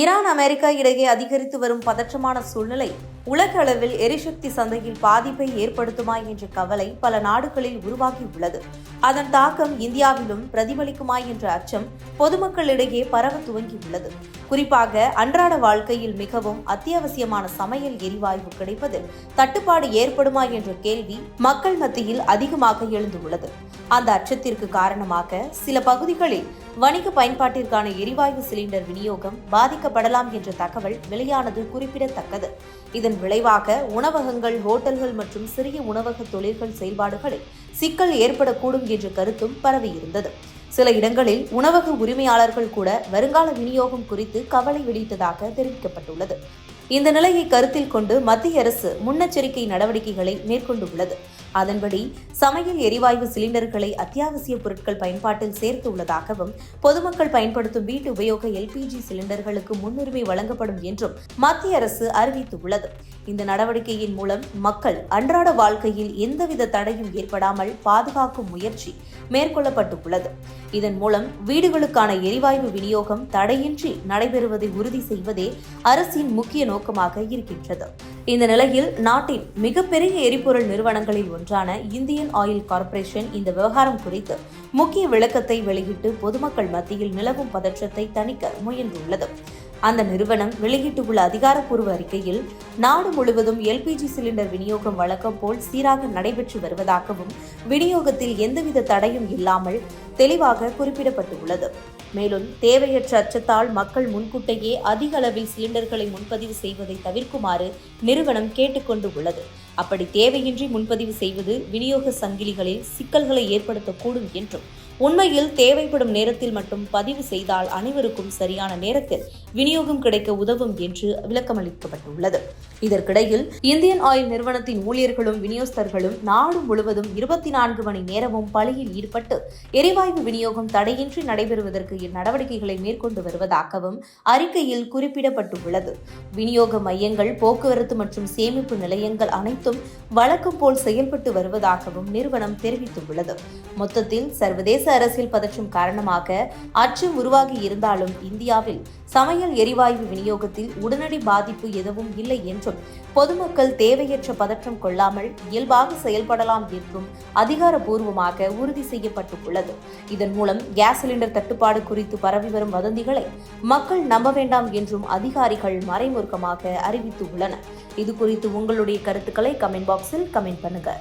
Iran America இடையே அதிகரித்து வரும் பதற்றமான சூழ்நிலை உலக அளவில் எரிசக்தி சந்தையில் பாதிப்பை ஏற்படுத்துமா என்ற கவலை பல நாடுகளில் உருவாகியுள்ளது. அதன் தாக்கம் இந்தியாவிலும் பிரதிபலிக்குமா என்ற அச்சம் பொதுமக்களிடையே பரவ துவங்கியுள்ளது. குறிப்பாக அன்றாட வாழ்க்கையில் மிகவும் அத்தியாவசியமான சமையல் எரிவாயு கிடைப்பதில் தட்டுப்பாடு ஏற்படுமா என்ற கேள்வி மக்கள் மத்தியில் அதிகமாக எழுந்துள்ளது. அந்த அச்சத்திற்கு காரணமாக சில பகுதிகளில் வணிக பயன்பாட்டிற்கான எரிவாயு சிலிண்டர் விநியோகம் பாதிக்கப்படலாம் என்ற தகவல் வெளியானது குறிப்பிடத்தக்கது. இதன் விளைவாக உணவகங்கள், ஹோட்டல்கள் மற்றும் சிறிய உணவக தொழில்கள் செயல்பாடுகளில் சிக்கல் ஏற்படக்கூடும் என்ற கருத்தும் பரவியிருந்தது. சில இடங்களில் உணவக உரிமையாளர்கள் கூட வருங்கால விநியோகம் குறித்து கவலை வெளியிட்டதாக தெரிவிக்கப்பட்டுள்ளது. இந்த நிலையை கருத்தில் கொண்டு மத்திய அரசு முன்னெச்சரிக்கை நடவடிக்கைகளை மேற்கொண்டுள்ளது. அதன்படி சமையல் எரிவாயு சிலிண்டர்களை அத்தியாவசிய பொருட்கள் பயன்பாட்டில் சேர்த்துள்ளதாகவும், பொதுமக்கள் பயன்படுத்தும் வீட்டு உபயோக எல்பிஜி சிலிண்டர்களுக்கு முன்னுரிமை வழங்கப்படும் என்றும் மத்திய அரசு அறிவித்துள்ளது. இந்த நடவடிக்கையின் மூலம் மக்கள் அன்றாட வாழ்க்கையில் எந்தவித தடையும் ஏற்படாமல் பாதுகாக்கும் முயற்சி மேற்கொள்ளப்பட்டுள்ளது. இதன் மூலம் வீடுகளுக்கான எரிவாயு விநியோகம் தடையின்றி நடைபெறுவதை உறுதி செய்வதே அரசின் முக்கிய நோக்கமாக இருக்கின்றது. இந்த நிலையில் நாட்டின் மிகப்பெரிய எரிபொருள் நிறுவனங்களில் ஒன்றான இந்தியன் ஆயில் கார்ப்பரேஷன் இந்த விவகாரம் குறித்து முக்கிய விளக்கத்தை வெளியிட்டு பொதுமக்கள் மத்தியில் நிலவும் பதற்றத்தை தணிக்க முயன்றுள்ளது. அந்த நிறுவனம் வெளியிட்டுள்ள அதிகாரப்பூர்வ அறிக்கையில் நாடு முழுவதும் எல்பிஜி சிலிண்டர் விநியோகம் வழக்கம் போல் சீராக நடைபெற்று வருவதாகவும், விநியோகத்தில் எந்தவித தடையும் இல்லாமல் தெளிவாக குறிப்பிடப்பட்டுள்ளது. மேலும் தேவையற்ற அச்சத்தால் மக்கள் முன்கூட்டியே அதிக அளவில் சிலிண்டர்களை முன்பதிவு செய்வதை தவிர்க்குமாறு நிறுவனம் கேட்டுக்கொண்டு உள்ளது. அப்படி தேவையின்றி முன்பதிவு செய்வது விநியோக சங்கிலிகளில் சிக்கல்களை ஏற்படுத்தக்கூடும் என்றும், உண்மையில் தேவைப்படும் நேரத்தில் மட்டும் பதிவு செய்தால் அனைவருக்கும் சரியான நேரத்தில் விநியோகம் கிடைக்க உதவும் என்று விளக்கமளிக்கப்பட்டுள்ளது. இதற்கிடையில் இந்தியன் ஆயில் நிறுவனத்தின் ஊழியர்களும் விநியோகஸ்தர்களும் நாடு முழுவதும் 24 மணி நேரமும் பணியில் ஈடுபட்டு எரிவாயு விநியோகம் தடையின்றி நடைபெறுவதற்கு நடவடிக்கைகளை மேற்கொண்டு வருவதாகவும் அறிக்கையில் குறிப்பிடப்பட்டுள்ளது. விநியோக மையங்கள், போக்குவரத்து மற்றும் சேமிப்பு நிலையங்கள் அனைத்தும் வழக்கம் போல் செயல்பட்டு வருவதாகவும் நிறுவனம் தெரிவித்துள்ளது. மொத்தத்தில் சர்வதேச அரசியல் பதற்றம் காரணமாக அச்சம் உருவாகி இருந்தாலும் இந்தியாவில் சமையல் எரிவாயு விநியோகத்தில் உடனடி பாதிப்பு எதுவும் இல்லை என்றும், பொதுமக்கள் தேவையற்ற பதற்றம் கொள்ளாமல் இயல்பாக செயல்படலாம் என்றும் அதிகாரப்பூர்வமாக உறுதி செய்யப்பட்டுள்ளது. இதன் மூலம் கேஸ் சிலிண்டர் தட்டுப்பாடு குறித்து பரவி வரும் வதந்திகளை மக்கள் நம்ப வேண்டாம் என்றும் அதிகாரிகள் மறைமுகமாக அறிவித்துள்ளனர். இது குறித்து உங்களுடைய கருத்துக்களை கமெண்ட் பாக்ஸில் கமெண்ட் பண்ணுங்க.